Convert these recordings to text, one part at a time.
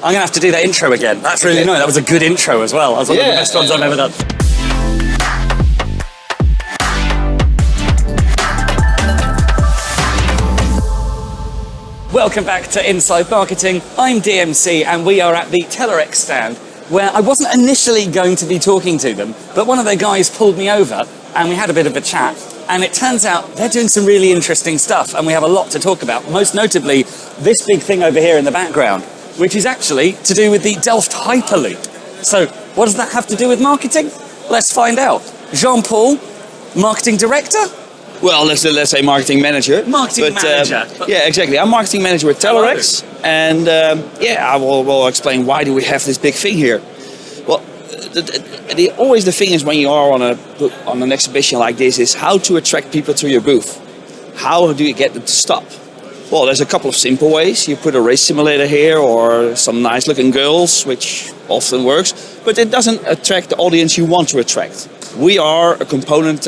I'm going to have to do that intro again. That's really annoying. That was a good intro as well. That was one of the best ones I've ever done. Welcome back to Inside Marketing. I'm DMC and we are at the Telerex stand where I wasn't initially going to be talking to them, but one of their guys pulled me over and we had a bit of a chat. And it turns out they're doing some really interesting stuff and we have a lot to talk about. Most notably, this big thing over here in the background, which is actually to do with the Delft Hyperloop. So what does that have to do with marketing? Let's find out. Jean Paul, marketing director? Well, let's say marketing manager. Marketing manager. Yeah, exactly. I'm marketing manager with Telerex. And I will explain why do we have this big thing here. Well, always the thing is when you are on an exhibition like this is how to attract people to your booth. How do you get them to stop? Well, there's a couple of simple ways. You put a race simulator here or some nice looking girls, which often works, but it doesn't attract the audience you want to attract. We are a component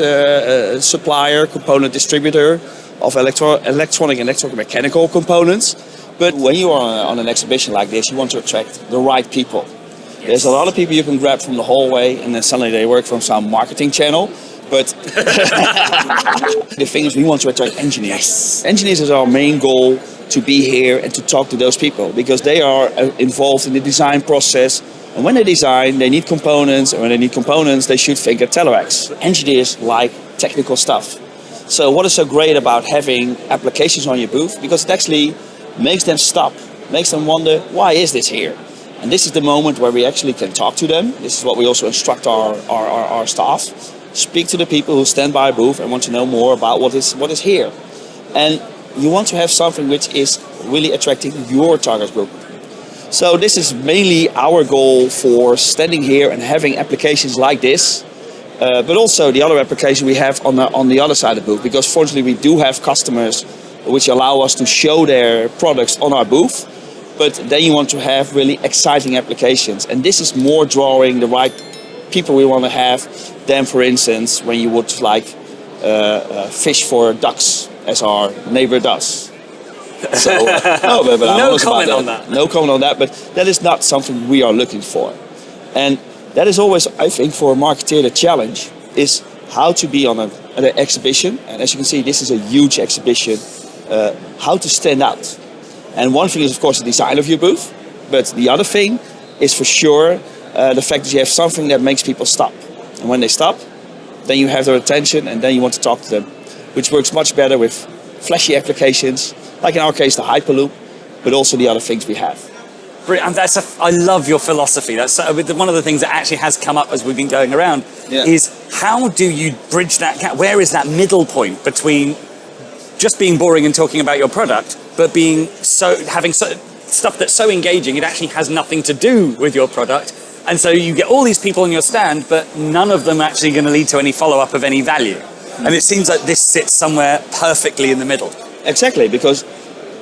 supplier, component distributor of electronic and electromechanical components. But when you are on an exhibition like this, you want to attract the right people. Yes. There's a lot of people you can grab from the hallway and then suddenly they work from some marketing channel. But the thing is, we want to attract engineers. Yes. Engineers is our main goal, to be here and to talk to those people because they are involved in the design process. And when they design, they need components. And when they need components, they should think of Telerex. Engineers like technical stuff. So what is so great about having applications on your booth? Because it actually makes them stop, makes them wonder, why is this here? And this is the moment where we actually can talk to them. This is what we also instruct our staff. Speak to the people who stand by a booth and want to know more about what is here. And you want to have something which is really attracting your target group. So this is mainly our goal for standing here and having applications like this. But also the other application we have on the other side of the booth. Because fortunately we do have customers which allow us to show their products on our booth. But then you want to have really exciting applications. And this is more drawing the right people we want to have than, for instance, when you would like fish for ducks, as our neighbor does. So, no comment on that. No comment on that, but that is not something we are looking for. And that is always, I think, for a marketeer, the challenge is how to be on an exhibition. And as you can see, this is a huge exhibition. How to stand out. And one thing is, of course, the design of your booth. But the other thing is for sure the fact that you have something that makes people stop. And when they stop, then you have their attention and then you want to talk to them, which works much better with flashy applications, like in our case the Hyperloop, but also the other things we have. Brilliant. I love your philosophy. That's one of the things that actually has come up as we've been going around is how do you bridge that gap? Where is that middle point between just being boring and talking about your product, but having stuff that's so engaging it actually has nothing to do with your product? And so you get all these people on your stand, but none of them actually going to lead to any follow-up of any value. And it seems like this sits somewhere perfectly in the middle. Exactly, because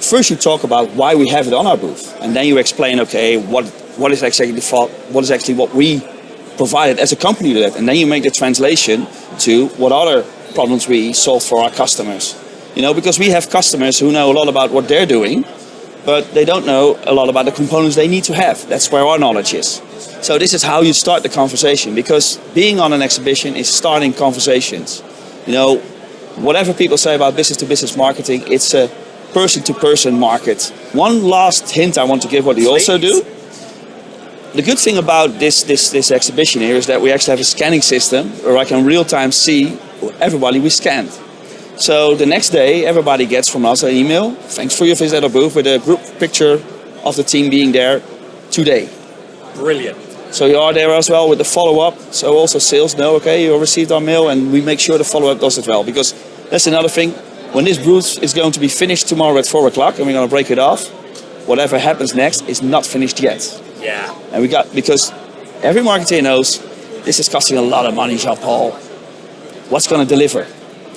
first you talk about why we have it on our booth. And then you explain, okay, what is actually what we provided as a company to that. And then you make the translation to what other problems we solve for our customers. You know, because we have customers who know a lot about what they're doing, but they don't know a lot about the components they need to have. That's where our knowledge is. So this is how you start the conversation, because being on an exhibition is starting conversations. You know, whatever people say about business-to-business marketing, it's a person-to-person market. One last hint I want to give what we also do. The good thing about this exhibition here is that we actually have a scanning system where I can real-time see everybody we scanned. So the next day, everybody gets from us an email. Thanks for your visit at our booth with a group picture of the team being there today. Brilliant. So you are there as well with the follow-up. So also sales know, okay, you received our mail, and we make sure the follow-up does it well. Because that's another thing. When this booth is going to be finished tomorrow at 4 o'clock and we're going to break it off, whatever happens next is not finished yet. Yeah. And because every marketer knows this is costing a lot of money, Jean Paul. What's going to deliver?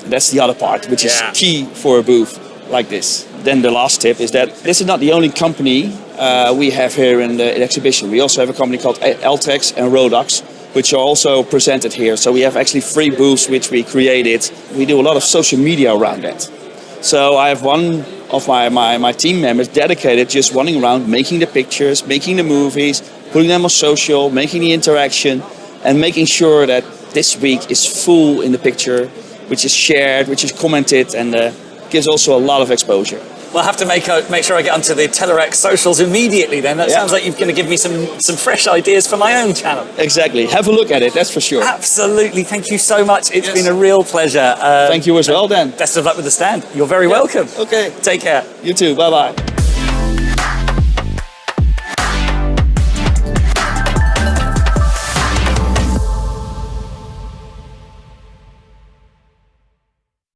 That's the other part, which is key for a booth like this. Then the last tip is that this is not the only company we have here in the exhibition. We also have a company called Altrex and WoTS, which are also presented here. So we have actually 3 booths which we created. We do a lot of social media around that. So I have one of my team members dedicated just running around, making the pictures, making the movies, putting them on social, making the interaction, and making sure that this week is full in the picture, which is shared, which is commented, and gives also a lot of exposure. Well, I'll have to make sure I get onto the Telerex socials immediately then. That sounds like you're going to give me some fresh ideas for my own channel. Exactly. Have a look at it, that's for sure. Absolutely. Thank you so much. It's been a real pleasure. Thank you as well, Dan. Best of luck with the stand. You're very welcome. Okay. Take care. You too. Bye-bye.